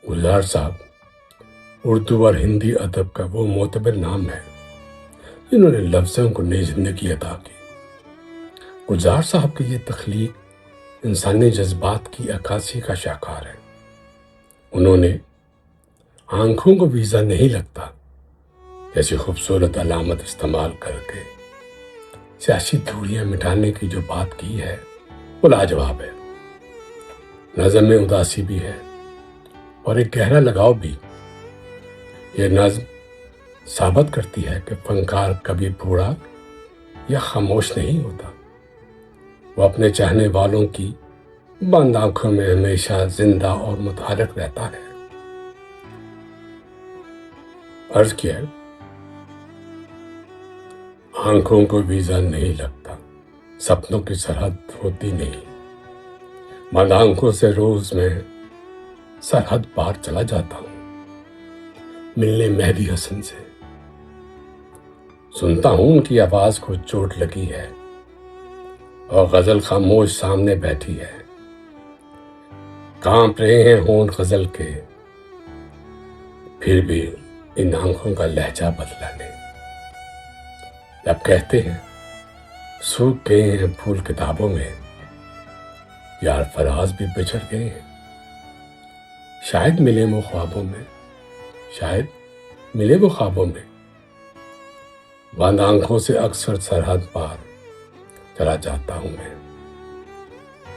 گلزار صاحب اردو اور ہندی ادب کا وہ معتبر نام ہے جنہوں نے لفظوں کو نئی زندگی عطا کی۔ گلزار صاحب کی یہ تخلیق انسانی جذبات کی عکاسی کا شاہکار ہے۔ انہوں نے آنکھوں کو ویزا نہیں لگتا جیسی خوبصورت علامت استعمال کر کے سیاسی دوریاں مٹانے کی جو بات کی ہے وہ لاجواب ہے۔ نظم میں اداسی بھی ہے اور ایک گہرا لگاؤ بھی۔ یہ نظم ثابت کرتی ہے کہ فنکار کبھی بوڑھا یا خاموش نہیں ہوتا، وہ اپنے چاہنے والوں کی بند آنکھوں میں ہمیشہ زندہ اور متحرک رہتا ہے۔ عرض کیا، آنکھوں کو ویزا نہیں لگتا، سپنوں کی سرحد ہوتی نہیں، بند آنکھوں سے روز میں سرحد پار چلا جاتا ہوں ملنے مہدی حسن سے۔ سنتا ہوں ان کی آواز کو چوٹ لگی ہے اور غزل خاموش سامنے بیٹھی ہے، کانپ رہے ہیں ہونٹ غزل کے، پھر بھی ان آنکھوں کا لہجہ بدلا نہیں۔ جب کہتے ہیں سوکھ گئے ہیں پھول کتابوں میں، یار فراز بھی بچھڑ گئے ہیں، شاید ملے وہ خوابوں میں، شاید ملے وہ خوابوں میں، بند آنکھوں سے اکثر سرحد پار چلا جاتا ہوں میں۔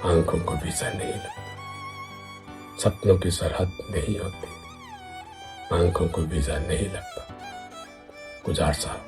آنکھوں کو ویزا نہیں لگتا، سپنوں کی سرحد نہیں ہوتی، آنکھوں کو ویزا نہیں لگتا۔ گلزار صاحب۔